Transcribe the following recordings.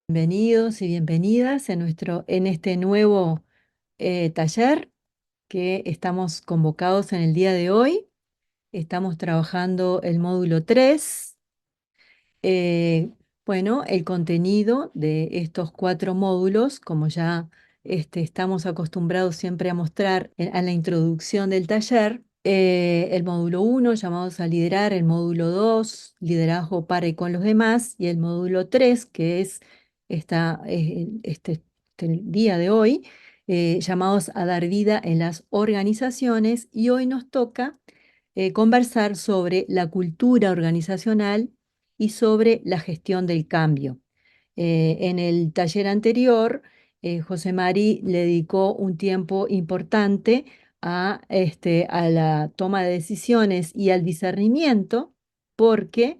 Bienvenidos y bienvenidas en este nuevo taller que estamos convocados en el día de hoy. Estamos trabajando el módulo 3. Eh, bueno, el contenido de estos 4 módulos, como ya estamos acostumbrados siempre a mostrar a la introducción del taller, el módulo 1, llamados a liderar, el módulo 2, liderazgo para y con los demás, y el módulo 3, que es el día de hoy, llamados a dar vida en las organizaciones, y hoy nos toca conversar sobre la cultura organizacional y sobre la gestión del cambio. En el taller anterior, José Mari le dedicó un tiempo importante a la toma de decisiones y al discernimiento, porque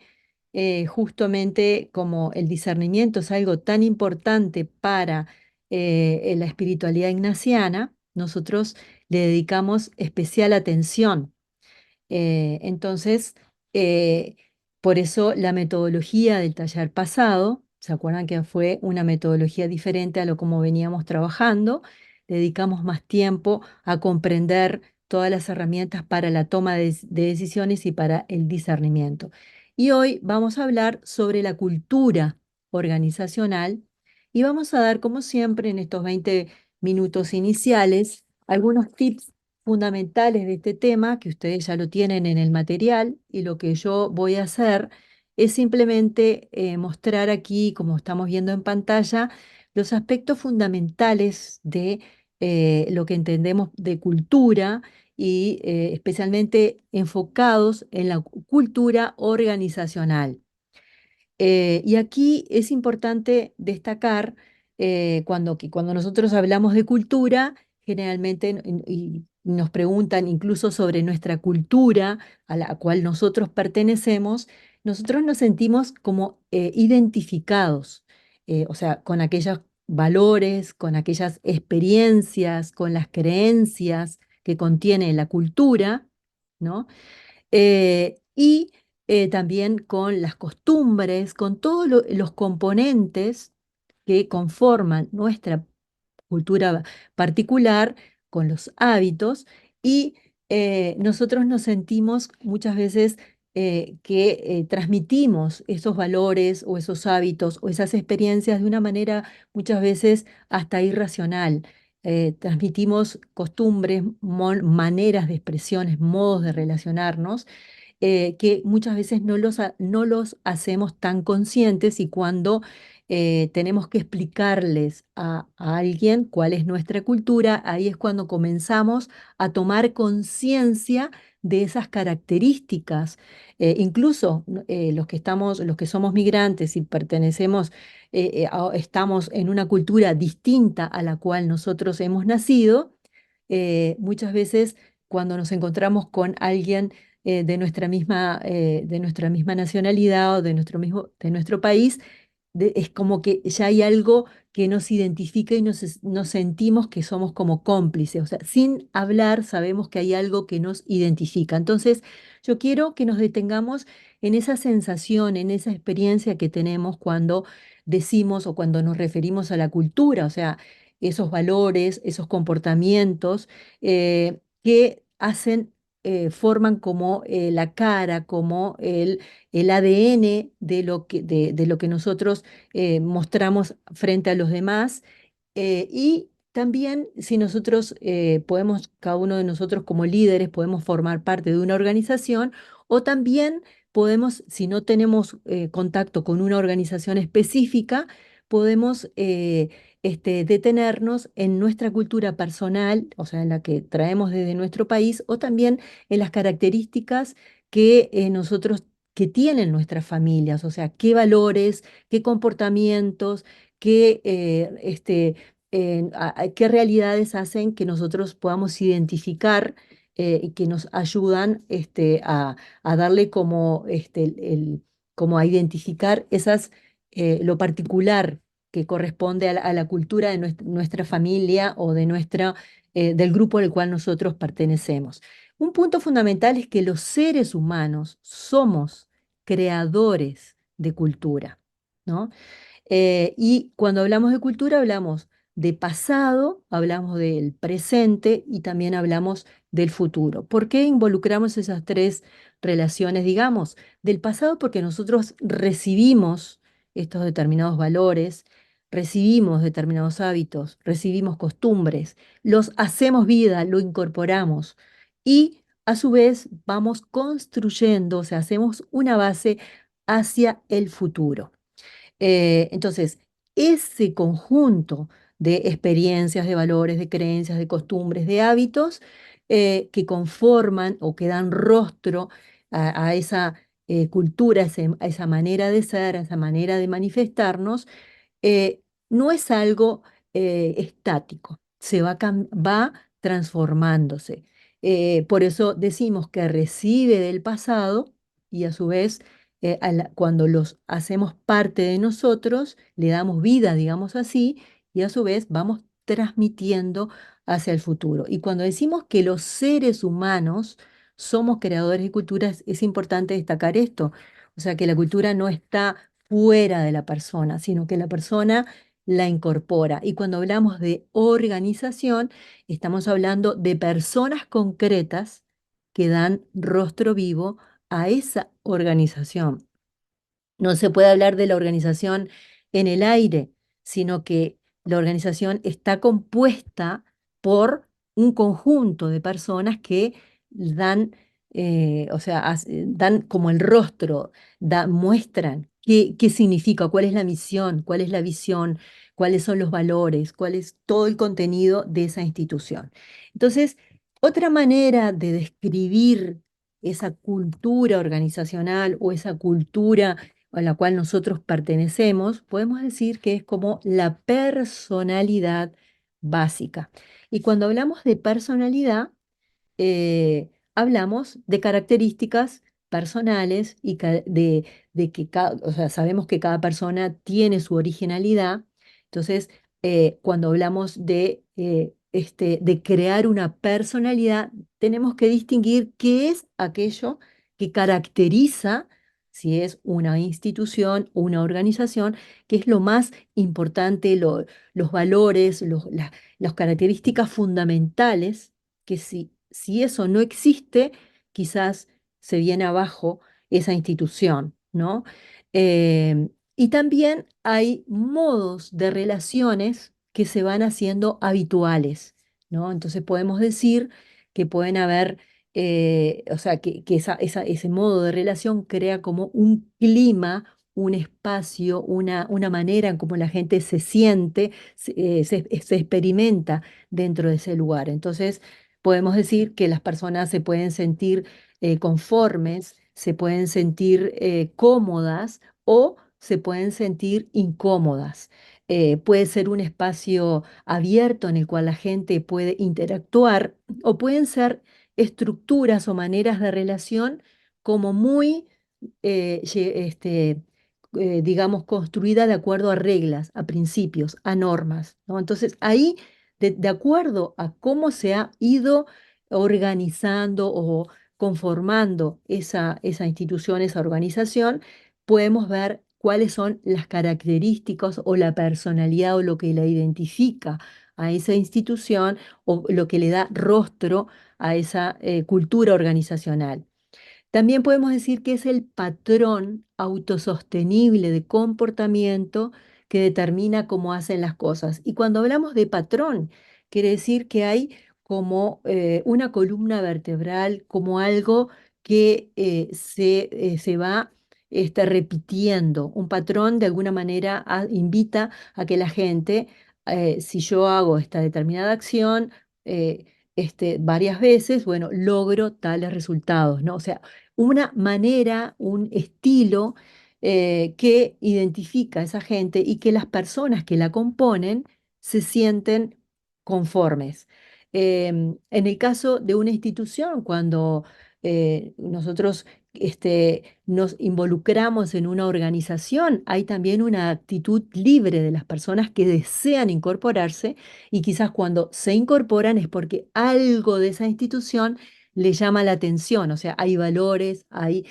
justamente como el discernimiento es algo tan importante para la espiritualidad ignaciana, nosotros le dedicamos especial atención. Entonces, eh, por eso la metodología del taller pasado, ¿se acuerdan que fue una metodología diferente a lo como veníamos trabajando? Dedicamos más tiempo a comprender todas las herramientas para la toma de decisiones y para el discernimiento. Y hoy vamos a hablar sobre la cultura organizacional y vamos a dar, como siempre, en estos 20 minutos iniciales, algunos tips fundamentales de este tema, que ustedes ya lo tienen en el material, y lo que yo voy a hacer es simplemente mostrar aquí, como estamos viendo en pantalla, los aspectos fundamentales de lo que entendemos de cultura y especialmente enfocados en la cultura organizacional. Y aquí es importante destacar cuando nosotros hablamos de cultura, generalmente y nos preguntan incluso sobre nuestra cultura a la cual nosotros pertenecemos, nosotros nos sentimos como identificados, o sea, con aquellos valores, con aquellas experiencias, con las creencias que contiene la cultura, ¿no? Y también con las costumbres, con todos los componentes que conforman nuestra cultura particular, con los hábitos, y nosotros nos sentimos muchas veces que transmitimos esos valores o esos hábitos o esas experiencias de una manera muchas veces hasta irracional. Transmitimos costumbres, maneras de expresiones, modos de relacionarnos que muchas veces no los hacemos tan conscientes, y cuando tenemos que explicarles a alguien cuál es nuestra cultura, ahí es cuando comenzamos a tomar conciencia de esas características. Incluso los que somos migrantes y pertenecemos, estamos en una cultura distinta a la cual nosotros hemos nacido, muchas veces cuando nos encontramos con alguien de nuestra misma nacionalidad o de nuestro país, es como que ya hay algo que nos identifica y nos sentimos que somos como cómplices. O sea, sin hablar sabemos que hay algo que nos identifica. Entonces, yo quiero que nos detengamos en esa sensación, en esa experiencia que tenemos cuando decimos o cuando nos referimos a la cultura, o sea, esos valores, esos comportamientos que forman como la cara, como el ADN de lo que nosotros mostramos frente a los demás. Y también si nosotros cada uno de nosotros como líderes podemos formar parte de una organización, o también podemos, si no tenemos contacto con una organización específica, podemos detenernos en nuestra cultura personal, o sea, en la que traemos desde nuestro país, o también en las características que tienen nuestras familias, o sea, qué valores, qué comportamientos, qué realidades hacen que nosotros podamos identificar y que nos ayudan a darle como, como a identificar lo particular que corresponde a la cultura de nuestra familia o del grupo al cual nosotros pertenecemos. Un punto fundamental es que los seres humanos somos creadores de cultura, ¿no? Y cuando hablamos de cultura, hablamos de pasado, hablamos del presente y también hablamos del futuro. ¿Por qué involucramos esas tres relaciones, digamos? Del pasado, porque nosotros recibimos estos determinados valores, recibimos determinados hábitos, recibimos costumbres, los hacemos vida, lo incorporamos y a su vez vamos construyendo, o sea, hacemos una base hacia el futuro. Entonces, ese conjunto de experiencias, de valores, de creencias, de costumbres, de hábitos que conforman o que dan rostro a esa cultura, a esa manera de ser, a esa manera de manifestarnos, eh, no es algo estático, va transformándose. Por eso decimos que recibe del pasado y a su vez, cuando los hacemos parte de nosotros, le damos vida, digamos así, y a su vez vamos transmitiendo hacia el futuro. Y cuando decimos que los seres humanos somos creadores de culturas, es importante destacar esto. O sea, que la cultura no está fuera de la persona, sino que la persona la incorpora. Y cuando hablamos de organización, estamos hablando de personas concretas que dan rostro vivo a esa organización. No se puede hablar de la organización en el aire, sino que la organización está compuesta por un conjunto de personas que dan, o sea, dan como el rostro, muestran qué significa, cuál es la misión, cuál es la visión, cuáles son los valores, cuál es todo el contenido de esa institución. Entonces, otra manera de describir esa cultura organizacional o esa cultura a la cual nosotros pertenecemos, podemos decir que es como la personalidad básica. Y cuando hablamos de personalidad, hablamos de características personales y de que o sea, sabemos que cada persona tiene su originalidad. Entonces, cuando hablamos de crear una personalidad, tenemos que distinguir qué es aquello que caracteriza, si es una institución o una organización, qué es lo más importante, los valores, las características fundamentales que si eso no existe, quizás se viene abajo esa institución, ¿no? Y también hay modos de relaciones que se van haciendo habituales, ¿no? Entonces podemos decir que pueden haber, o sea, que ese modo de relación crea como un clima, un espacio, una manera en cómo la gente se siente, se experimenta dentro de ese lugar. Entonces, podemos decir que las personas se pueden sentir conformes, se pueden sentir cómodas o se pueden sentir incómodas. Puede ser un espacio abierto en el cual la gente puede interactuar o pueden ser estructuras o maneras de relación como muy, digamos, construida de acuerdo a reglas, a principios, a normas, ¿no? Entonces ahí de acuerdo a cómo se ha ido organizando o conformando esa institución, esa organización, podemos ver cuáles son las características o la personalidad o lo que la identifica a esa institución o lo que le da rostro a esa cultura organizacional. También podemos decir que es el patrón autosostenible de comportamiento que determina cómo hacen las cosas. Y cuando hablamos de patrón, quiere decir que hay como una columna vertebral, como algo que se va repitiendo. Un patrón de alguna manera invita a que la gente, si yo hago esta determinada acción, varias veces, bueno, logro tales resultados, ¿no? O sea, una manera, un estilo que identifica a esa gente y que las personas que la componen se sienten conformes. En el caso de una institución, cuando nosotros nos involucramos en una organización, hay también una actitud libre de las personas que desean incorporarse y quizás cuando se incorporan es porque algo de esa institución le llama la atención. O sea, hay valores, hay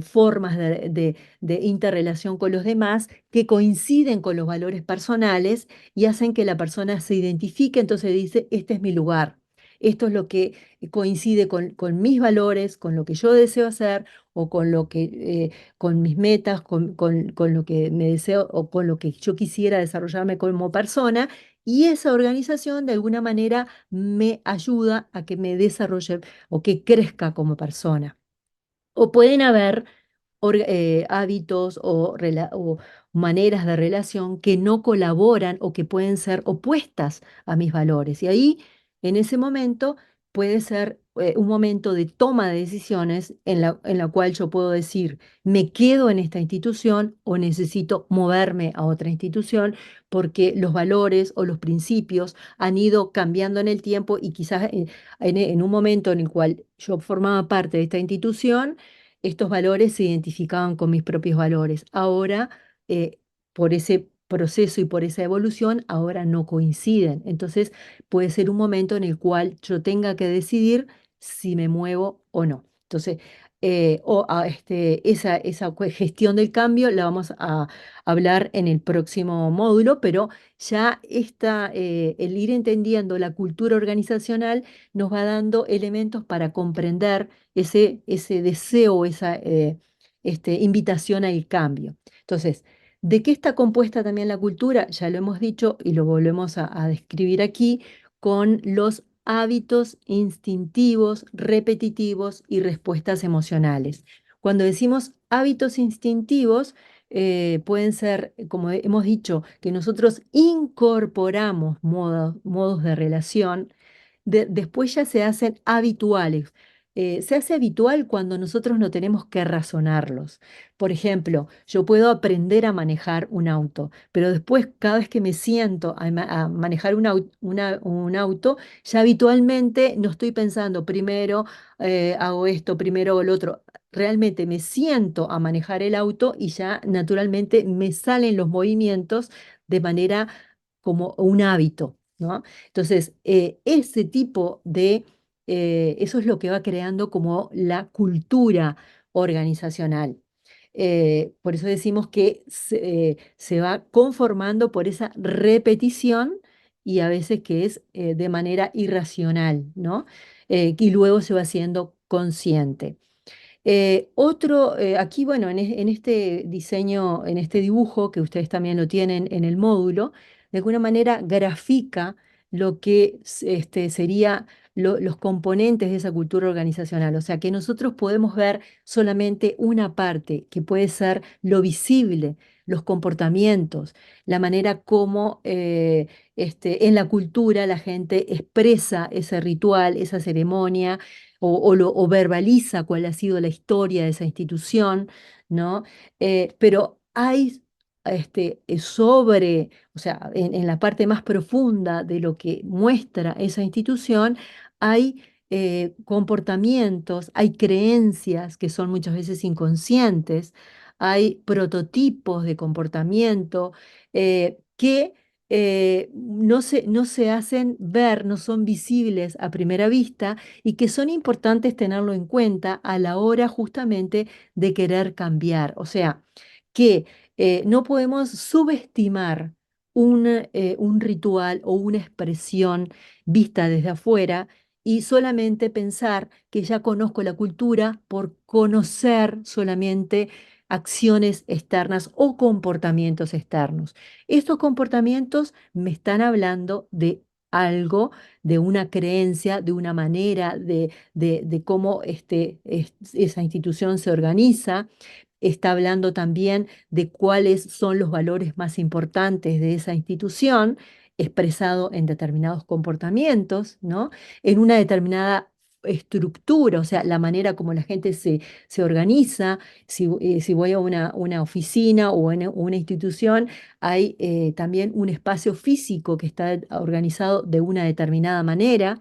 formas de interrelación con los demás que coinciden con los valores personales y hacen que la persona se identifique, entonces dice, este es mi lugar. Esto es lo que coincide con mis valores, con lo que yo deseo hacer o con lo que, con mis metas, con lo que me deseo o con lo que yo quisiera desarrollarme como persona. Y esa organización de alguna manera me ayuda a que me desarrolle o que crezca como persona. O pueden haber hábitos o maneras de relación que no colaboran o que pueden ser opuestas a mis valores. Y ahí, en ese momento, puede ser un momento de toma de decisiones en la cual yo puedo decir, me quedo en esta institución o necesito moverme a otra institución porque los valores o los principios han ido cambiando en el tiempo y quizás en un momento en el cual yo formaba parte de esta institución, estos valores se identificaban con mis propios valores. Ahora, por ese proceso y por esa evolución, ahora no coinciden. Entonces, puede ser un momento en el cual yo tenga que decidir si me muevo o no. Entonces, esa gestión del cambio la vamos a hablar en el próximo módulo, pero ya el ir entendiendo la cultura organizacional nos va dando elementos para comprender ese deseo, esa invitación al cambio. Entonces, ¿de qué está compuesta también la cultura? Ya lo hemos dicho y lo volvemos a describir aquí con los hábitos instintivos, repetitivos y respuestas emocionales. Cuando decimos hábitos instintivos, pueden ser, como hemos dicho, que nosotros incorporamos modos de relación, después ya se hacen habituales. Se hace habitual cuando nosotros no tenemos que razonarlos. Por ejemplo, yo puedo aprender a manejar un auto, pero después cada vez que me siento a manejar un auto, ya habitualmente no estoy pensando, primero hago esto, primero hago lo otro. Realmente me siento a manejar el auto y ya naturalmente me salen los movimientos de manera como un hábito, ¿no? Entonces, ese tipo eso es lo que va creando como la cultura organizacional. Por eso decimos que se va conformando por esa repetición y a veces que es de manera irracional, ¿no? Y luego se va haciendo consciente. Aquí, bueno, en este diseño, en este dibujo, que ustedes también lo tienen en el módulo, de alguna manera grafica lo que sería los componentes de esa cultura organizacional. O sea, que nosotros podemos ver solamente una parte, que puede ser lo visible, los comportamientos, la manera como en la cultura la gente expresa ese ritual, esa ceremonia o verbaliza cuál ha sido la historia de esa institución, ¿no? Pero hay o sea, en la parte más profunda de lo que muestra esa institución, hay comportamientos, hay creencias que son muchas veces inconscientes, hay prototipos de comportamiento que no se hacen ver, no son visibles a primera vista y que son importantes tenerlo en cuenta a la hora justamente de querer cambiar. O sea, que no podemos subestimar un ritual o una expresión vista desde afuera y solamente pensar que ya conozco la cultura por conocer solamente acciones externas o comportamientos externos. Estos comportamientos me están hablando de algo, de una creencia, de una manera de cómo esa institución se organiza. Está hablando también de cuáles son los valores más importantes de esa institución, expresado en determinados comportamientos, ¿no? En una determinada estructura, o sea, la manera como la gente se organiza. Si voy a una oficina o en una institución, hay también un espacio físico que está organizado de una determinada manera.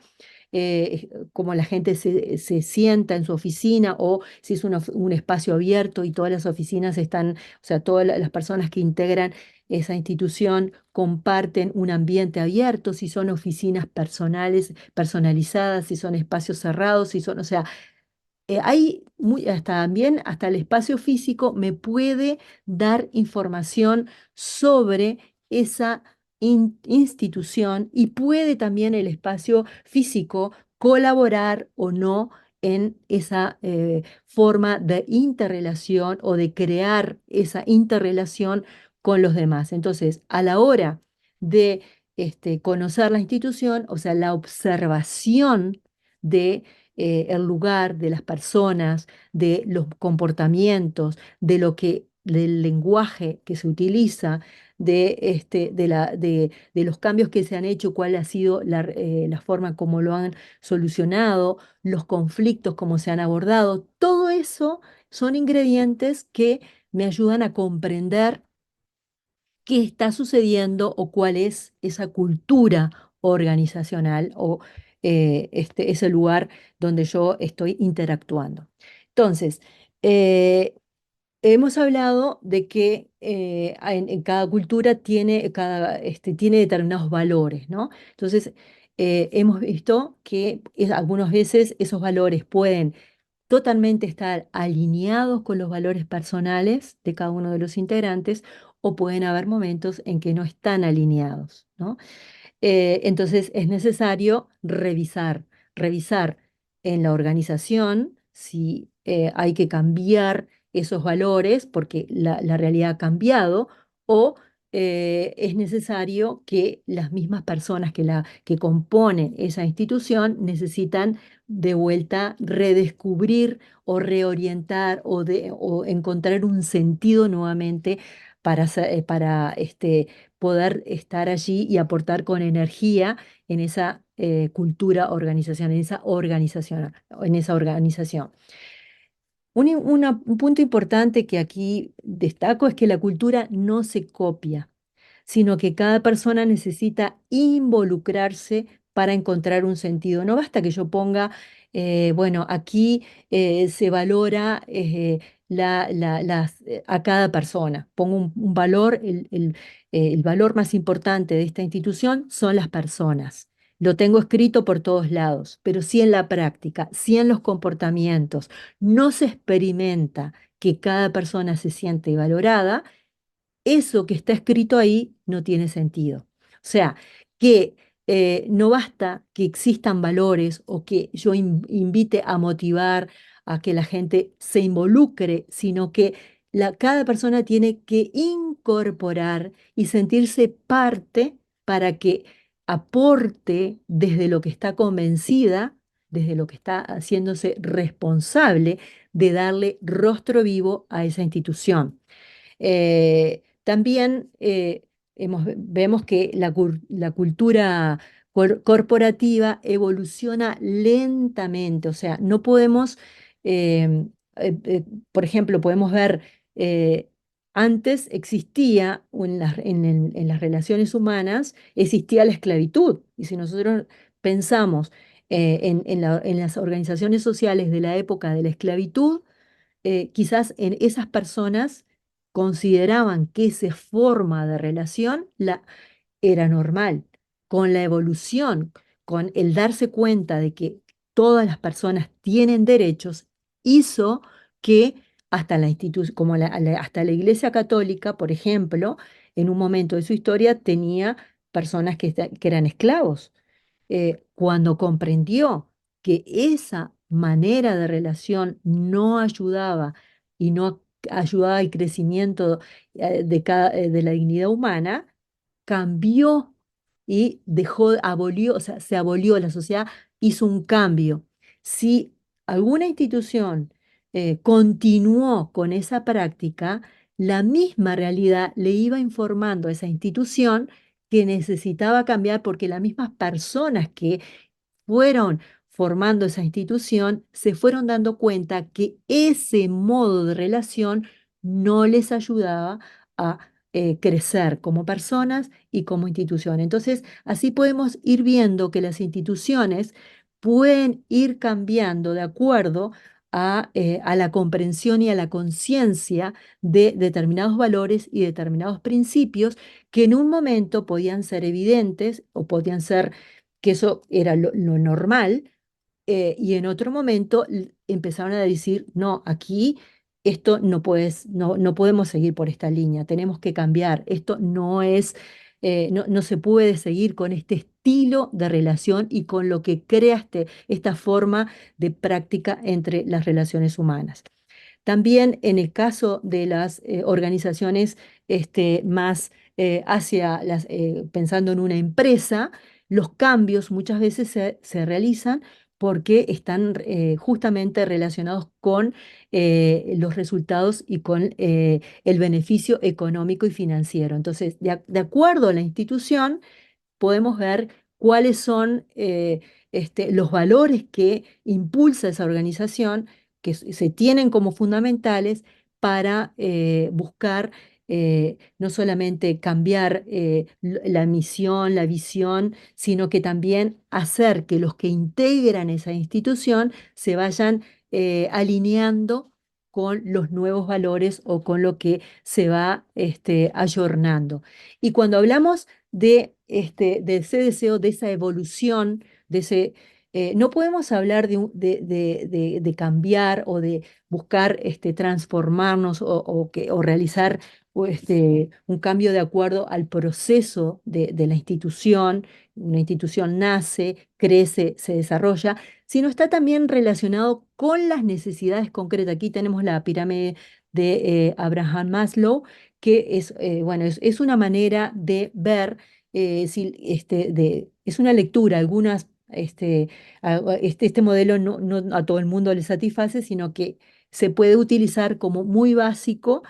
cómo la gente se sienta en su oficina o si es un espacio abierto y todas las oficinas están, o sea, todas las personas que integran esa institución comparten un ambiente abierto, si son oficinas personales, personalizadas, si son espacios cerrados, si son, o sea, hasta también, hasta el espacio físico me puede dar información sobre esa institución y puede también el espacio físico colaborar o no en esa forma de interrelación o de crear esa interrelación con los demás. Entonces, a la hora de conocer la institución, o sea, la observación de el lugar, de las personas, de los comportamientos, del lenguaje que se utiliza, de los cambios que se han hecho, cuál ha sido la forma como lo han solucionado, los conflictos, cómo se han abordado. Todo eso son ingredientes que me ayudan a comprender qué está sucediendo o cuál es esa cultura organizacional o ese lugar donde yo estoy interactuando. Entonces, eh, hemos hablado de que en cada cultura tiene determinados valores, ¿no? Entonces, hemos visto que algunas veces esos valores pueden totalmente estar alineados con los valores personales de cada uno de los integrantes o pueden haber momentos en que no están alineados, ¿no? Entonces es necesario revisar en la organización si hay que cambiar esos valores porque la realidad ha cambiado o es necesario que las mismas personas que componen esa institución necesitan de vuelta redescubrir o reorientar o encontrar un sentido nuevamente para poder estar allí y aportar con energía en esa cultura organizacional, en esa organización. Un punto importante que aquí destaco es que la cultura no se copia, sino que cada persona necesita involucrarse para encontrar un sentido. No basta que yo ponga, bueno, aquí se valora a cada persona. Pongo un valor, el valor más importante de esta institución son las personas. Lo tengo escrito por todos lados, pero sí en la práctica, sí en los comportamientos. No se experimenta que cada persona se siente valorada, eso que está escrito ahí no tiene sentido. O sea, que no basta que existan valores o que yo invite a motivar a que la gente se involucre, sino que cada persona tiene que incorporar y sentirse parte para que aporte desde lo que está convencida, desde lo que está haciéndose responsable de darle rostro vivo a esa institución. También vemos que la cultura corporativa evoluciona lentamente, o sea, no podemos, eh, por ejemplo, podemos ver, eh, antes existía en las relaciones humanas, existía la esclavitud, y si nosotros pensamos en las organizaciones sociales de la época de la esclavitud, quizás en esas personas consideraban que esa forma de relación era normal. Con la evolución, con el darse cuenta de que todas las personas tienen derechos, hizo que hasta la como hasta la Iglesia Católica, por ejemplo, en un momento de su historia tenía personas que eran esclavos. Cuando comprendió que esa manera de relación no ayudaba y no ayudaba al crecimiento de la dignidad humana, cambió y abolió, o sea, se abolió, la sociedad hizo un cambio. Si alguna institución continuó con esa práctica, la misma realidad le iba informando a esa institución que necesitaba cambiar porque las mismas personas que fueron formando esa institución se fueron dando cuenta que ese modo de relación no les ayudaba a crecer como personas y como institución. Entonces, así podemos ir viendo que las instituciones pueden ir cambiando de acuerdo a la comprensión y a la conciencia de determinados valores y determinados principios que en un momento podían ser evidentes o podían ser que eso era lo normal, y en otro momento empezaron a decir, no, aquí esto no puedes, no podemos seguir por esta línea, tenemos que cambiar, esto no es, no se puede seguir con este estilo de relación y con lo que crea esta forma de práctica entre las relaciones humanas. También en el caso de las organizaciones más hacia pensando en una empresa, los cambios muchas veces se realizan porque están justamente relacionados con los resultados y con el beneficio económico y financiero. Entonces, de acuerdo a la institución, podemos ver cuáles son los valores que impulsa esa organización, que se tienen como fundamentales para buscar no solamente cambiar la misión, la visión, sino que también hacer que los que integran esa institución se vayan alineando con los nuevos valores o con lo que se va ayornando. Y cuando hablamos de ese deseo, de esa evolución, no podemos hablar de cambiar o de buscar transformarnos o realizar un cambio de acuerdo al proceso de la institución. Una institución nace, crece, se desarrolla, sino está también relacionado con las necesidades concretas. Aquí tenemos la pirámide de Abraham Maslow, que bueno, es una manera de ver, es una lectura, este modelo no a todo el mundo le satisface, sino que se puede utilizar como muy básico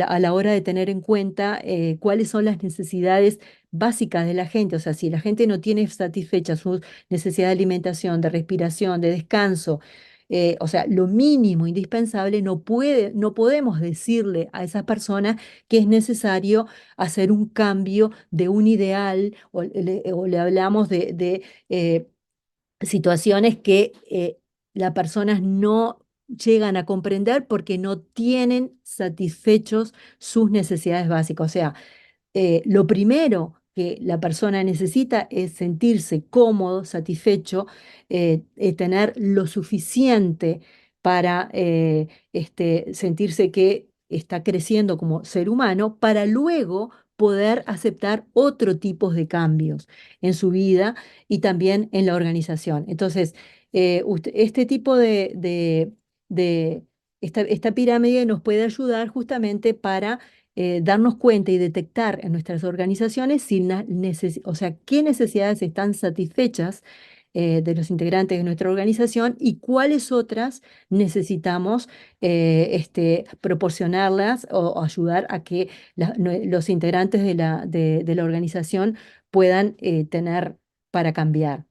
a la hora de tener en cuenta cuáles son las necesidades básicas de la gente. O sea, si la gente no tiene satisfechas sus necesidades de alimentación, de respiración, de descanso, o sea, lo mínimo indispensable, no podemos decirle a esas personas que es necesario hacer un cambio de un ideal o le hablamos de situaciones que las personas no llegan a comprender porque no tienen satisfechos sus necesidades básicas. O sea, lo primero que la persona necesita es sentirse cómodo, satisfecho, tener lo suficiente para sentirse que está creciendo como ser humano, para luego poder aceptar otro tipo de cambios en su vida y también en la organización. Entonces, este tipo de esta pirámide nos puede ayudar justamente para darnos cuenta y detectar en nuestras organizaciones o sea, qué necesidades están satisfechas de los integrantes de nuestra organización y cuáles otras necesitamos proporcionarlas o ayudar a que los integrantes de la organización puedan tener para cambiar.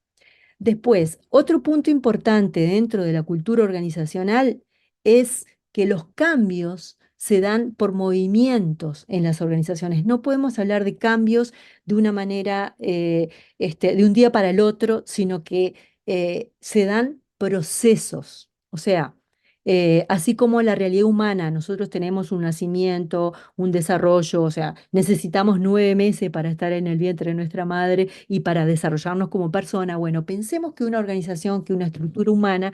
Después, otro punto importante dentro de la cultura organizacional es que los cambios se dan por movimientos en las organizaciones. No podemos hablar de cambios de una manera, de un día para el otro, sino que se dan procesos. O sea, así como la realidad humana, nosotros tenemos un nacimiento, un desarrollo, o sea, necesitamos 9 meses para estar en el vientre de nuestra madre y para desarrollarnos como persona. Bueno, pensemos que una organización, que una estructura humana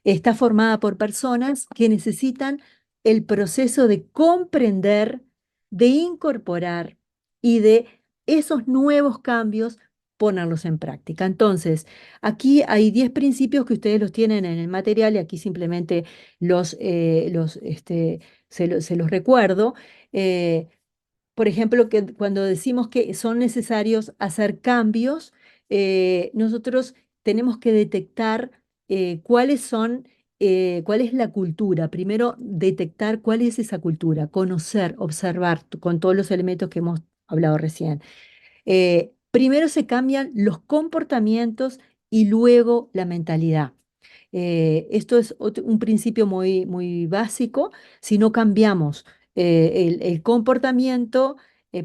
está formada por personas que necesitan el proceso de comprender, de incorporar y de esos nuevos cambios ponerlos en práctica. Entonces, aquí hay 10 principios que ustedes los tienen en el material y aquí simplemente se los recuerdo. Eh, por ejemplo, que cuando decimos que son necesarios hacer cambios, nosotros tenemos que detectar cuál es la cultura. Primero, detectar cuál es esa cultura, conocer, observar con todos los elementos que hemos hablado recién. Primero se cambian los comportamientos y luego la mentalidad. Esto es un principio muy básico. Si no cambiamos el comportamiento,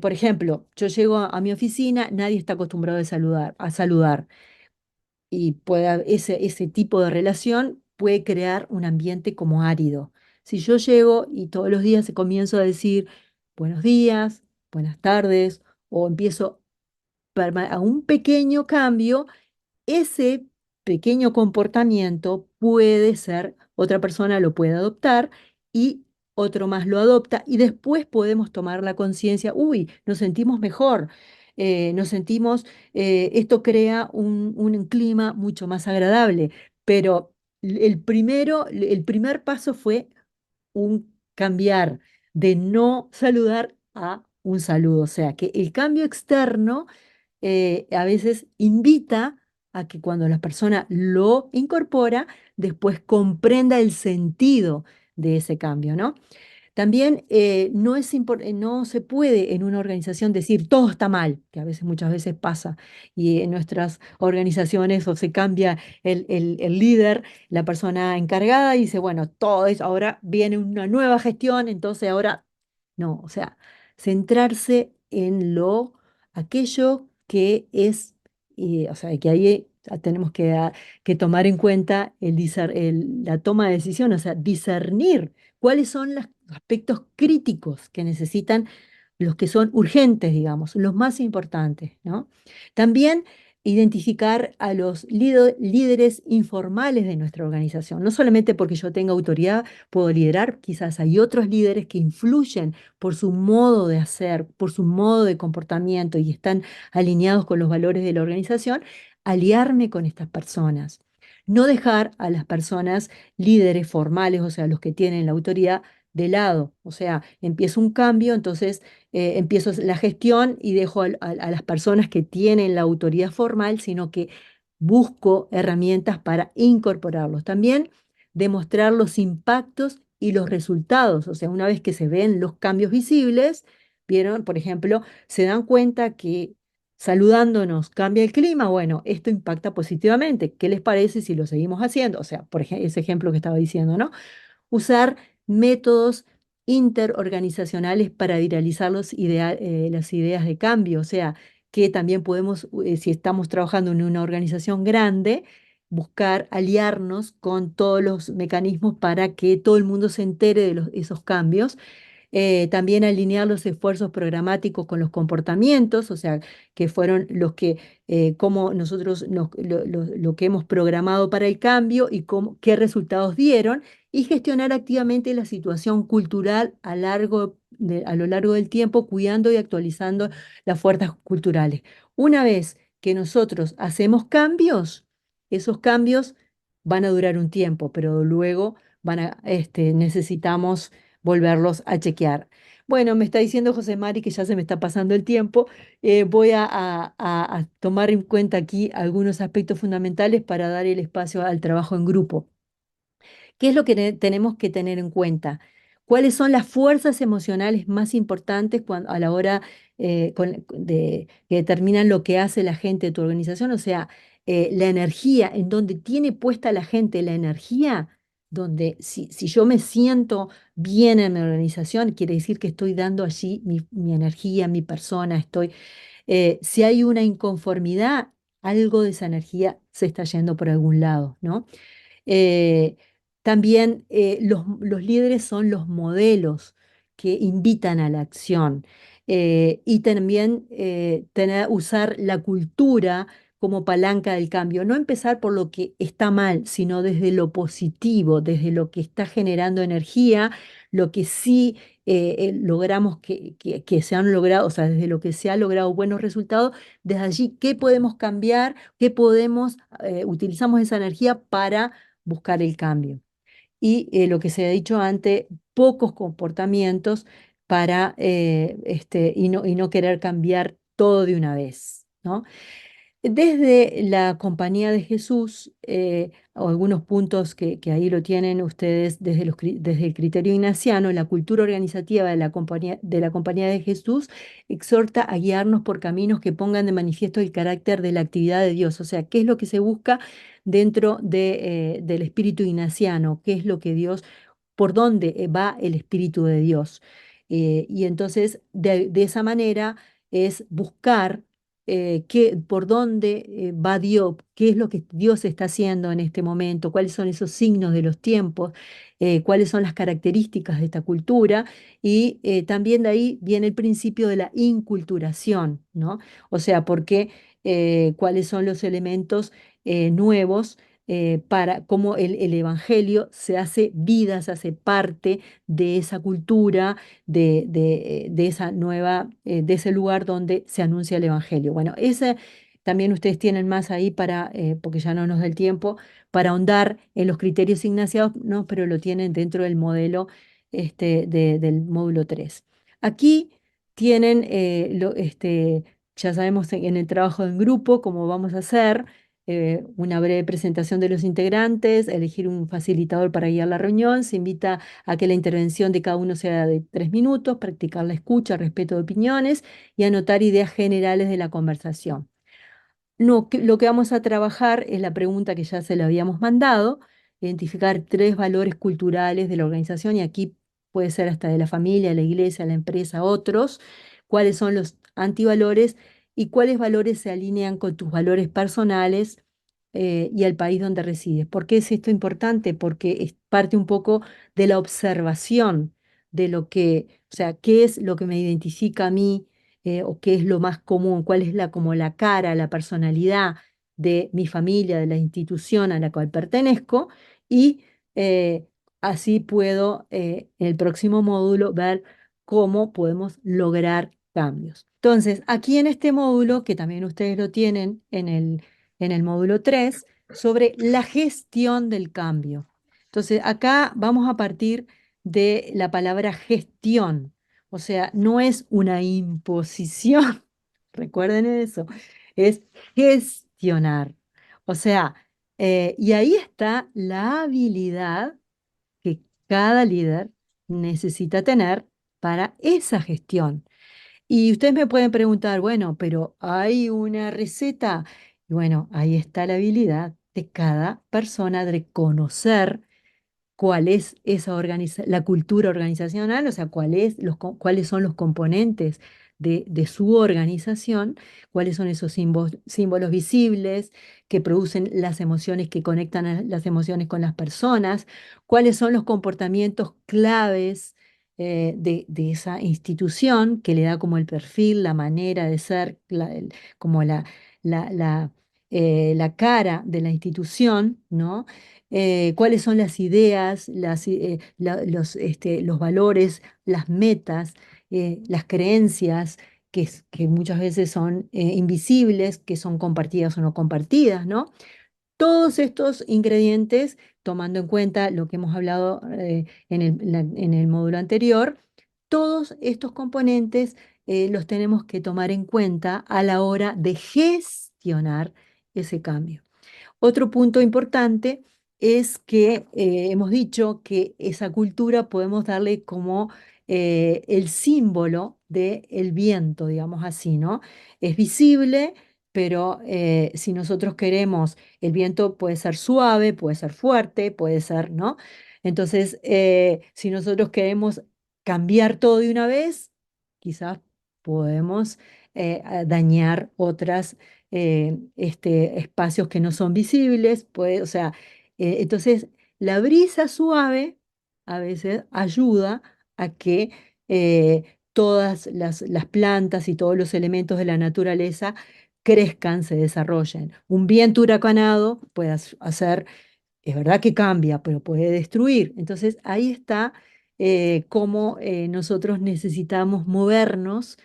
por ejemplo, yo llego a mi oficina, nadie está acostumbrado a saludar. y ese tipo de relación puede crear un ambiente como árido. Si yo llego y todos los días comienzo a decir buenos días, buenas tardes, o empiezo a un pequeño cambio, ese pequeño comportamiento puede ser, otra persona lo puede adoptar y otro más lo adopta y después podemos tomar la conciencia, uy, nos sentimos mejor, nos sentimos, esto crea un clima mucho más agradable, pero el primer paso fue un cambiar de no saludar a un saludo, o sea, que el cambio externo a veces invita a que cuando la persona lo incorpora, después comprenda el sentido de ese cambio, ¿no? También no se puede en una organización decir todo está mal, que a veces muchas veces pasa, y en nuestras organizaciones o se cambia el líder, la persona encargada, y dice, bueno, todo es, ahora viene una nueva gestión, entonces ahora no, o sea, centrarse en aquello que es, o sea, que ahí tenemos que tomar en cuenta la toma de decisión, o sea, discernir cuáles son los aspectos críticos que necesitan los que son urgentes, digamos, los más importantes, ¿no? También identificar a los líderes informales de nuestra organización. No solamente porque yo tenga autoridad puedo liderar, quizás hay otros líderes que influyen por su modo de hacer, por su modo de comportamiento y están alineados con los valores de la organización, aliarme con estas personas. No dejar a las personas líderes formales, o sea, los que tienen la autoridad, de lado. O sea, empiezo un cambio, entonces empiezo la gestión y dejo a las personas que tienen la autoridad formal, sino que busco herramientas para incorporarlos. También demostrar los impactos y los resultados. O sea, una vez que se ven los cambios visibles, vieron, por ejemplo, se dan cuenta que saludándonos cambia el clima. Bueno, esto impacta positivamente. ¿Qué les parece si lo seguimos haciendo? O sea, por ejemplo, ese ejemplo que estaba diciendo, ¿no? Usar métodos interorganizacionales para viralizar las ideas de cambio, o sea, que también podemos, si estamos trabajando en una organización grande, buscar aliarnos con todos los mecanismos para que todo el mundo se entere de esos cambios. También alinear los esfuerzos programáticos con los comportamientos, o sea, que fueron cómo nosotros lo que hemos programado para el cambio y qué resultados dieron, y gestionar activamente la situación cultural a lo largo del tiempo, cuidando y actualizando las fuerzas culturales. Una vez que nosotros hacemos cambios, esos cambios van a durar un tiempo, pero luego necesitamos volverlos a chequear. Bueno, me está diciendo José Mari que ya se me está pasando el tiempo. Voy a tomar en cuenta aquí algunos aspectos fundamentales para dar el espacio al trabajo en grupo. ¿Qué es lo que tenemos que tener en cuenta? ¿Cuáles son las fuerzas emocionales más importantes a la hora que determinan lo que hace la gente de tu organización? O sea, la energía, en donde tiene puesta la gente la energía, donde si yo me siento bien en mi organización, quiere decir que estoy dando allí mi energía, mi persona, si hay una inconformidad, algo de esa energía se está yendo por algún lado, ¿no? Eh, También los líderes son los modelos que invitan a la acción. Y también usar la cultura como palanca del cambio. No empezar por lo que está mal, sino desde lo positivo, desde lo que está generando energía, lo que sí logramos que se han logrado, o sea, desde lo que se ha logrado buenos resultados, desde allí, ¿qué podemos cambiar? Utilizamos esa energía para buscar el cambio. Y lo que se ha dicho antes, pocos comportamientos y no querer cambiar todo de una vez, ¿no? Desde la Compañía de Jesús, o algunos puntos que ahí lo tienen ustedes desde el criterio ignaciano, la cultura organizativa de la Compañía de Jesús exhorta a guiarnos por caminos que pongan de manifiesto el carácter de la actividad de Dios, o sea, qué es lo que se busca dentro del espíritu ignaciano, qué es lo que Dios, por dónde va el espíritu de Dios. Y entonces, de esa manera es buscar por dónde va Dios, qué es lo que Dios está haciendo en este momento, cuáles son esos signos de los tiempos, cuáles son las características de esta cultura y también de ahí viene el principio de la inculturación, ¿no? O sea, porque cuáles son los elementos nuevos para cómo el Evangelio se hace vida, se hace parte de esa cultura de esa nueva, de ese lugar donde se anuncia el Evangelio. Bueno, ese también ustedes tienen más ahí para, porque ya no nos da el tiempo, para ahondar en los criterios ignacianos, no, pero lo tienen dentro del modelo del módulo 3. Aquí tienen, ya sabemos en el trabajo en grupo cómo vamos a hacer. Una breve presentación de los integrantes, elegir un facilitador para guiar la reunión, se invita a que la intervención de cada uno sea de 3 minutos, practicar la escucha, respeto de opiniones y anotar ideas generales de la conversación. No, lo que vamos a trabajar es la pregunta que ya se le habíamos mandado, identificar 3 valores culturales de la organización y aquí puede ser hasta de la familia, la iglesia, la empresa, otros, cuáles son los antivalores y cuáles valores se alinean con tus valores personales y al país donde resides. ¿Por qué es esto importante? Porque es parte un poco de la observación de lo que, o sea, qué es lo que me identifica a mí o qué es lo más común, cuál es como la cara, la personalidad de mi familia, de la institución a la cual pertenezco, y así puedo en el próximo módulo ver cómo podemos lograr cambios. Entonces, aquí en este módulo, que también ustedes lo tienen en el módulo 3 sobre la gestión del cambio. Entonces, acá vamos a partir de la palabra gestión. O sea, no es una imposición, recuerden eso, es gestionar. O sea, y ahí está la habilidad que cada líder necesita tener para esa gestión. Y ustedes me pueden preguntar, bueno, pero ¿hay una receta? Y bueno, ahí está la habilidad de cada persona de conocer cuál es la cultura organizacional, o sea, cuáles son los componentes de su organización, cuáles son esos símbolos visibles que producen las emociones, que conectan las emociones con las personas, cuáles son los comportamientos claves de esa institución que le da como el perfil, la manera de ser, como la, la, la cara de la institución, ¿no? Cuáles son las ideas, los valores, las metas, las creencias que muchas veces son invisibles, que son compartidas o no compartidas, ¿no? Todos estos ingredientes, tomando en cuenta lo que hemos hablado en el módulo anterior, todos estos componentes los tenemos que tomar en cuenta a la hora de gestionar ese cambio. Otro punto importante es que hemos dicho que esa cultura podemos darle como el símbolo del viento, digamos así, ¿no? Es visible, pero si nosotros queremos, el viento puede ser suave, puede ser fuerte, puede ser, ¿no? Entonces, si nosotros queremos cambiar todo de una vez, quizás podemos dañar otras espacios que no son visibles, o sea, entonces la brisa suave a veces ayuda a que todas las plantas y todos los elementos de la naturaleza crezcan, se desarrollen. Un viento huracanado puede hacer, es verdad que cambia, pero puede destruir. Entonces ahí está cómo nosotros necesitamos movernos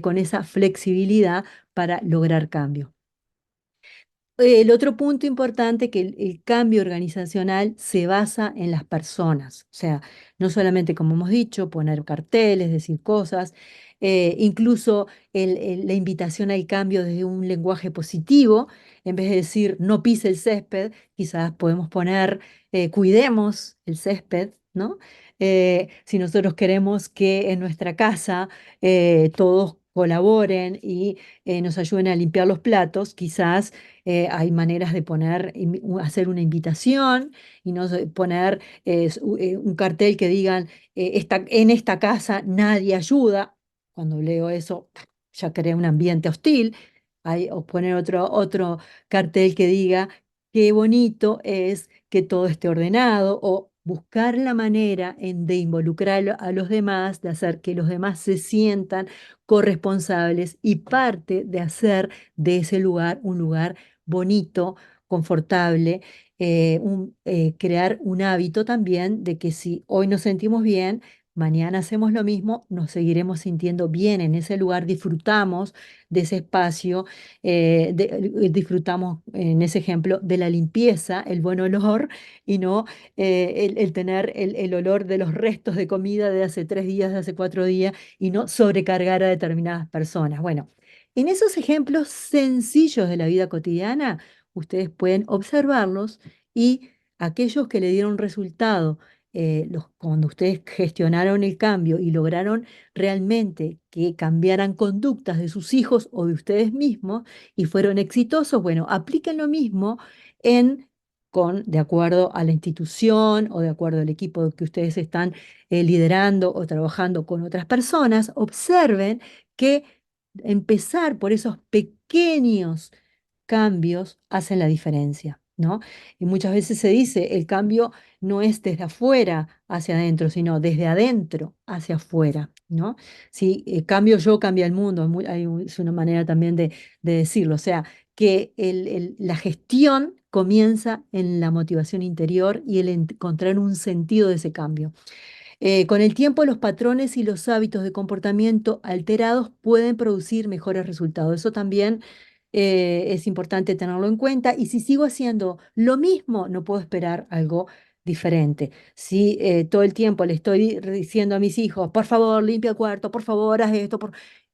con esa flexibilidad para lograr cambio. El otro punto importante que el cambio organizacional se basa en las personas, o sea, no solamente, como hemos dicho, poner carteles, decir cosas, incluso la invitación al cambio desde un lenguaje positivo, en vez de decir no pise el césped, quizás podemos poner cuidemos el césped, ¿no? Si nosotros queremos que en nuestra casa todos colaboren y nos ayuden a limpiar los platos, quizás hay maneras de hacer una invitación y no poner un cartel que digan, en esta casa nadie ayuda. Cuando leo eso, ya crea un ambiente hostil. O poner otro cartel que diga qué bonito es que todo esté ordenado, o buscar la manera de involucrar a los demás, de hacer que los demás se sientan corresponsables y parte de hacer de ese lugar un lugar bonito, confortable, crear un hábito también de que si hoy nos sentimos bien, mañana hacemos lo mismo, nos seguiremos sintiendo bien en ese lugar, disfrutamos de ese espacio, disfrutamos en ese ejemplo de la limpieza, el buen olor y no el tener el olor de los restos de comida de hace 3 días, de hace 4 días y no sobrecargar a determinadas personas. Bueno, en esos ejemplos sencillos de la vida cotidiana, ustedes pueden observarlos y aquellos que le dieron resultado, cuando ustedes gestionaron el cambio y lograron realmente que cambiaran conductas de sus hijos o de ustedes mismos y fueron exitosos, bueno, apliquen lo mismo en, de acuerdo a la institución o de acuerdo al equipo que ustedes están liderando o trabajando con otras personas, observen que empezar por esos pequeños cambios hacen la diferencia, ¿no? Y muchas veces se dice, el cambio no es desde afuera hacia adentro, sino desde adentro hacia afuera, ¿no? Si cambio yo, cambia el mundo, es una manera también de decirlo, o sea, que la gestión comienza en la motivación interior y el encontrar un sentido de ese cambio. Con el tiempo, los patrones y los hábitos de comportamiento alterados pueden producir mejores resultados. Eso también es importante tenerlo en cuenta. Y si sigo haciendo lo mismo, no puedo esperar algo diferente. Si todo el tiempo le estoy diciendo a mis hijos, por favor, limpia el cuarto, por favor, haz esto,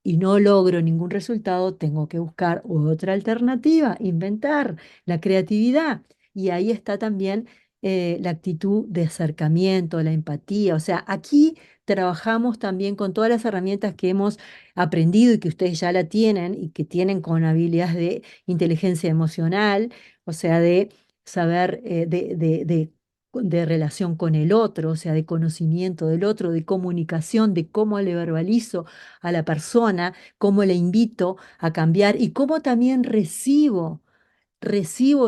y no logro ningún resultado, tengo que buscar otra alternativa, inventar la creatividad. Y ahí está también la actitud de acercamiento, la empatía. O sea, aquí trabajamos también con todas las herramientas que hemos aprendido y que ustedes ya la tienen y que tienen con habilidades de inteligencia emocional, o sea, de saber de relación con el otro, o sea, de conocimiento del otro, de comunicación, de cómo le verbalizo a la persona, cómo le invito a cambiar y cómo también recibo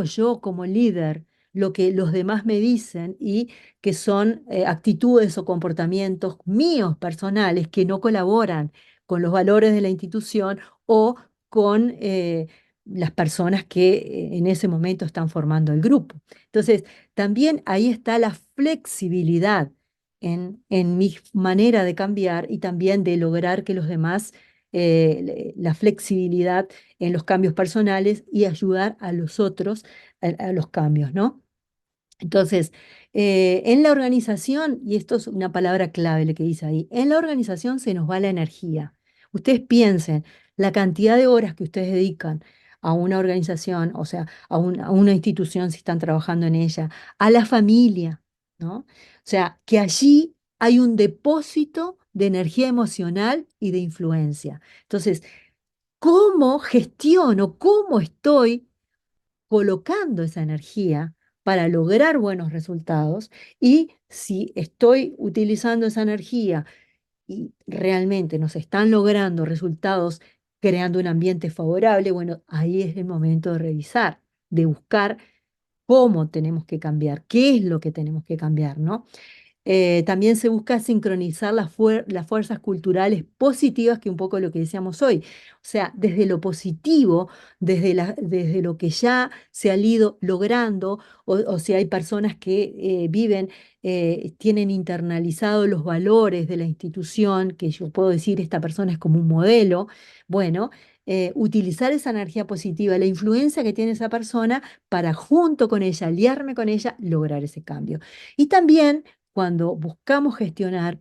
yo como líder lo que los demás me dicen y que son actitudes o comportamientos míos personales que no colaboran con los valores de la institución o con las personas que en ese momento están formando el grupo. Entonces, también ahí está la flexibilidad en mi manera de cambiar y también de lograr que los demás, la flexibilidad en los cambios personales y ayudar a los otros a los cambios, ¿no? Entonces, en la organización, y esto es una palabra clave lo que dice ahí, en la organización se nos va la energía. Ustedes piensen la cantidad de horas que ustedes dedican a una organización, o sea, a una institución si están trabajando en ella, a la familia, ¿no? O sea, que allí hay un depósito de energía emocional y de influencia. Entonces, ¿cómo gestiono, cómo estoy colocando esa energía para lograr buenos resultados? Y si estoy utilizando esa energía y realmente nos están logrando resultados creando un ambiente favorable, bueno, ahí es el momento de revisar, de buscar cómo tenemos que cambiar, qué es lo que tenemos que cambiar, ¿no? También se busca sincronizar las fuerzas culturales positivas, que un poco lo que decíamos hoy. O sea, desde lo positivo, desde lo que ya se ha ido logrando, o si hay personas que tienen internalizados los valores de la institución, que yo puedo decir, esta persona es como un modelo, bueno. Utilizar esa energía positiva, la influencia que tiene esa persona para junto con ella, aliarme con ella, lograr ese cambio. Y también cuando buscamos gestionar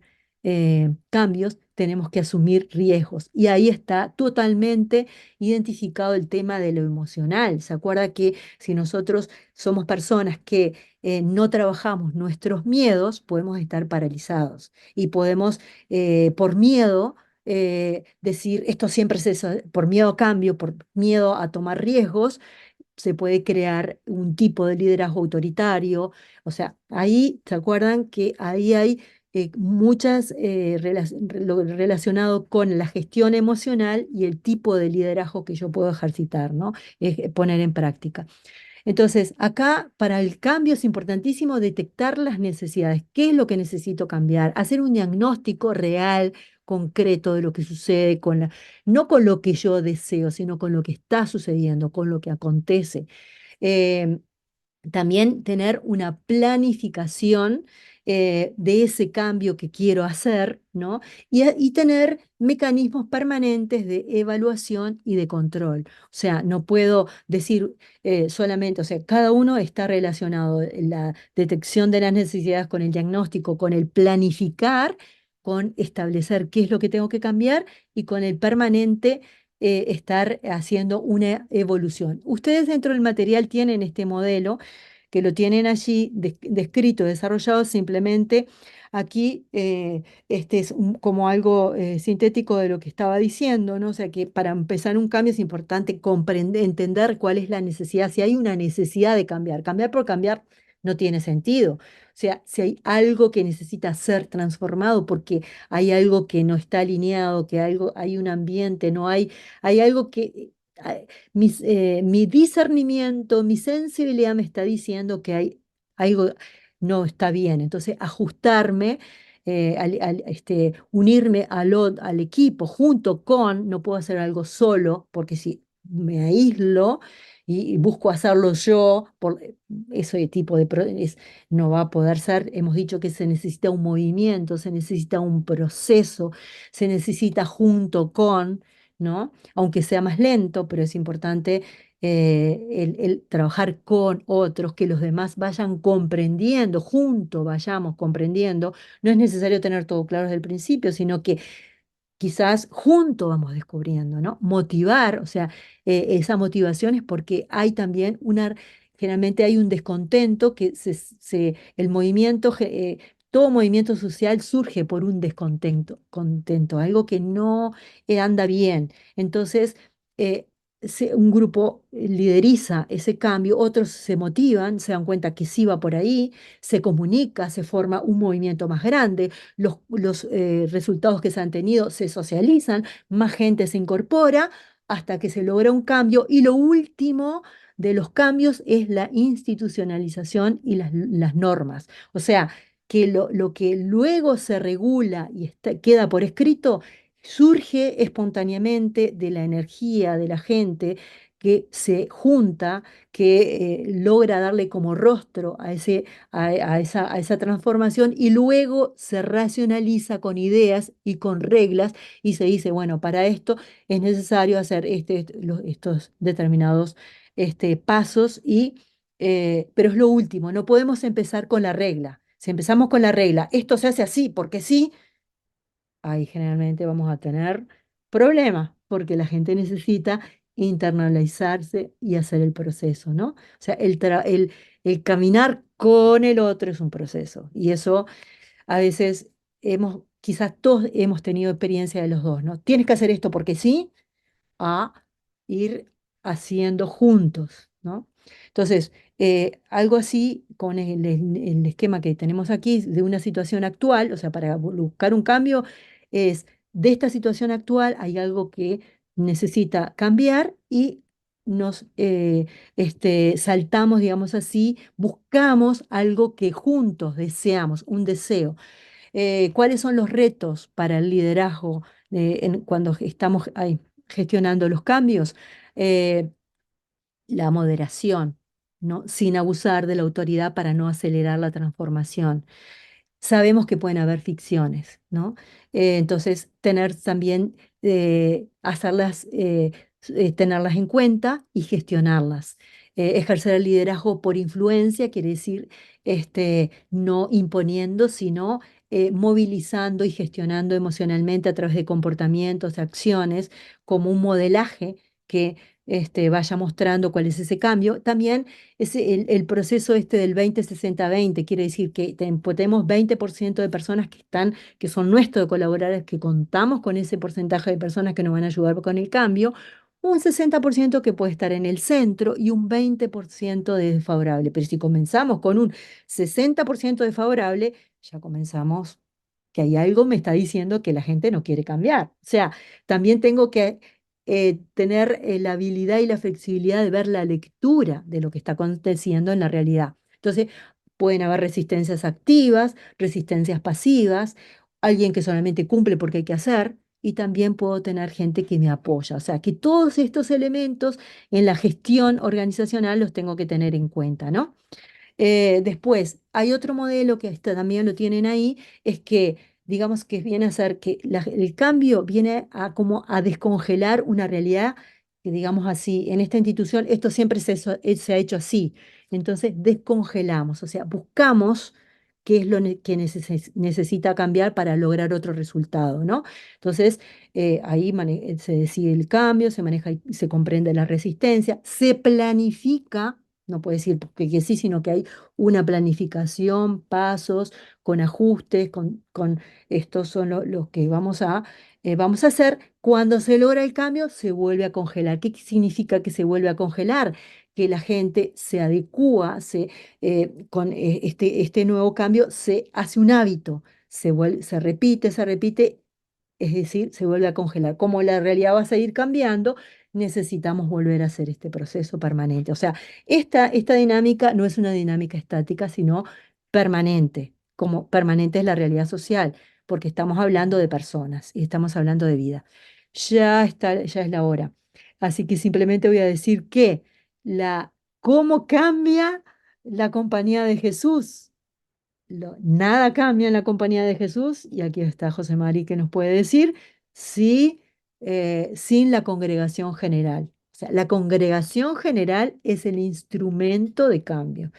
cambios, tenemos que asumir riesgos. Y ahí está totalmente identificado el tema de lo emocional. ¿Se acuerda que si nosotros somos personas que no trabajamos nuestros miedos, podemos estar paralizados y podemos, por miedo, decir, esto siempre es eso, por miedo a cambio, por miedo a tomar riesgos, se puede crear un tipo de liderazgo autoritario. O sea, ahí, ¿se acuerdan que ahí hay muchas lo relacionado con la gestión emocional y el tipo de liderazgo que yo puedo ejercitar, ¿no? Poner en práctica. Entonces, acá para el cambio es importantísimo detectar las necesidades. ¿Qué es lo que necesito cambiar? Hacer un diagnóstico real, concreto de lo que sucede no con lo que yo deseo, sino con lo que está sucediendo, con lo que acontece. Em, También tener una planificación de ese cambio que quiero hacer, ¿no? Y tener mecanismos permanentes de evaluación y de control. O sea, no puedo decir solamente, o sea, cada uno está relacionado, la detección de las necesidades con el diagnóstico, con el planificar, con establecer qué es lo que tengo que cambiar y con el permanente estar haciendo una evolución. Ustedes dentro del material tienen este modelo que lo tienen allí descrito, desarrollado simplemente. Aquí este es como algo sintético de lo que estaba diciendo, ¿no? O sea que para empezar un cambio es importante comprender, entender cuál es la necesidad, si hay una necesidad de cambiar. Cambiar por cambiar no tiene sentido. O sea, si hay algo que necesita ser transformado porque hay algo que no está alineado, que hay un ambiente, no hay, hay algo que mi discernimiento, mi sensibilidad me está diciendo que hay algo no está bien. Entonces, ajustarme, unirme al equipo junto con, no puedo hacer algo solo, porque si me aíslo y busco hacerlo yo, por ese tipo no va a poder ser. Hemos dicho que se necesita un movimiento, se necesita un proceso, se necesita junto con, ¿no? Aunque sea más lento, pero es importante el trabajar con otros, que los demás vayan comprendiendo, juntos vayamos comprendiendo. No es necesario tener todo claro desde el principio, sino que quizás juntos vamos descubriendo, ¿no? Motivar, o sea, esa motivación es porque hay también generalmente hay un descontento el movimiento, todo movimiento social surge por un contento, algo que no anda bien. Entonces, eh, un grupo lideriza ese cambio, otros se motivan, se dan cuenta que sí va por ahí, se comunica, se forma un movimiento más grande, los resultados que se han tenido se socializan, más gente se incorpora hasta que se logra un cambio y lo último de los cambios es la institucionalización y las normas. O sea, que lo que luego se regula y queda por escrito surge espontáneamente de la energía de la gente que se junta, que logra darle como rostro a esa transformación y luego se racionaliza con ideas y con reglas y se dice, bueno, para esto es necesario hacer estos determinados pasos, pero es lo último, no podemos empezar con la regla. Si empezamos con la regla, esto se hace así porque sí, ahí generalmente vamos a tener problemas porque la gente necesita internalizarse y hacer el proceso, ¿no? O sea, el caminar con el otro es un proceso y eso a veces quizás todos hemos tenido experiencia de los dos, ¿no? Tienes que hacer esto porque sí, a ir haciendo juntos, ¿no? Entonces, algo así con el esquema que tenemos aquí de una situación actual, o sea, para buscar un cambio, es de esta situación actual hay algo que necesita cambiar y nos saltamos, digamos así, buscamos algo que juntos deseamos, un deseo. ¿Cuáles son los retos para el liderazgo cuando estamos ahí gestionando los cambios? Eh, la moderación, ¿no? Sin abusar de la autoridad para no acelerar la transformación. Sabemos que pueden haber ficciones, ¿no? Entonces, tener también, tenerlas en cuenta y gestionarlas. Ejercer el liderazgo por influencia quiere decir no imponiendo, sino movilizando y gestionando emocionalmente a través de comportamientos, acciones, como un modelaje que vaya mostrando cuál es ese cambio. También el proceso del 20-60-20 quiere decir que tenemos 20% de personas que son nuestros colaboradores, que contamos con ese porcentaje de personas que nos van a ayudar con el cambio, un 60% que puede estar en el centro y un 20% de desfavorable. Pero si comenzamos con un 60% desfavorable, ya comenzamos. que hay algo me está diciendo que la gente no quiere cambiar. O sea, también tengo que tener la habilidad y la flexibilidad de ver la lectura de lo que está aconteciendo en la realidad. Entonces, pueden haber resistencias activas, resistencias pasivas, alguien que solamente cumple porque hay que hacer, y también puedo tener gente que me apoya. O sea, que todos estos elementos en la gestión organizacional los tengo que tener en cuenta, ¿no? Después, hay otro modelo que también lo tienen ahí, es que, digamos, que viene a ser que el cambio viene a como a descongelar una realidad, que digamos así, en esta institución esto siempre se ha hecho así. Entonces, descongelamos, o sea, buscamos qué es lo que necesita cambiar para lograr otro resultado, ¿no? Entonces, ahí se decide el cambio, se maneja y se comprende la resistencia, se planifica. No puede decir que sí, sino que hay una planificación, pasos, con ajustes, con estos son los que vamos a hacer. Cuando se logra el cambio, se vuelve a congelar. ¿Qué significa que se vuelve a congelar? Que la gente se adecúa, con este nuevo cambio se hace un hábito, se repite, es decir, se vuelve a congelar. Como la realidad va a seguir cambiando, necesitamos volver a hacer este proceso permanente. O sea, esta dinámica no es una dinámica estática, sino permanente, como permanente es la realidad social, porque estamos hablando de personas y estamos hablando de vida. Ya es la hora. Así que simplemente voy a decir que cómo cambia la compañía de Jesús. Nada cambia en la compañía de Jesús, y aquí está José Mari que nos puede decir, sí, sin la congregación general. O sea, la congregación general es el instrumento de cambio.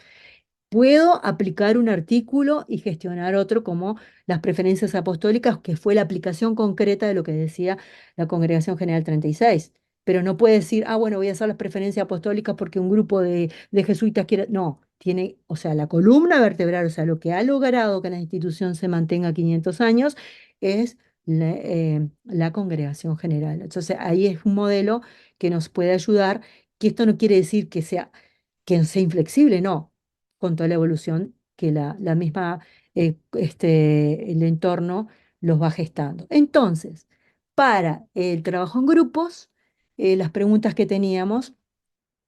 Puedo aplicar un artículo y gestionar otro como las preferencias apostólicas, que fue la aplicación concreta de lo que decía la Congregación General 36. Pero no puede decir, ah, bueno, voy a hacer las preferencias apostólicas porque un grupo de jesuitas quiere. No, tiene, o sea, la columna vertebral, o sea, lo que ha logrado que la institución se mantenga 500 años es la Congregación General. Entonces, ahí es un modelo que nos puede ayudar, que esto no quiere decir que sea inflexible, no, con toda la evolución que la misma, el entorno los va gestando. Entonces, para el trabajo en grupos, las preguntas que teníamos,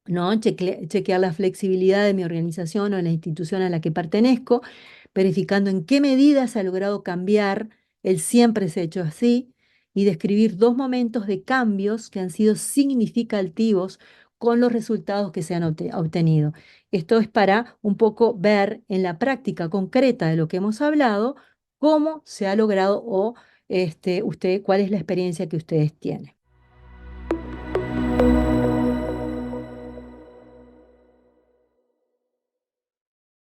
¿no? Chequear la flexibilidad de mi organización o de la institución a la que pertenezco, verificando en qué medida se ha logrado cambiar el siempre se ha hecho así, y describir dos momentos de cambios que han sido significativos con los resultados que se han obtenido. Esto es para un poco ver en la práctica concreta de lo que hemos hablado, cómo se ha logrado o cuál es la experiencia que ustedes tienen.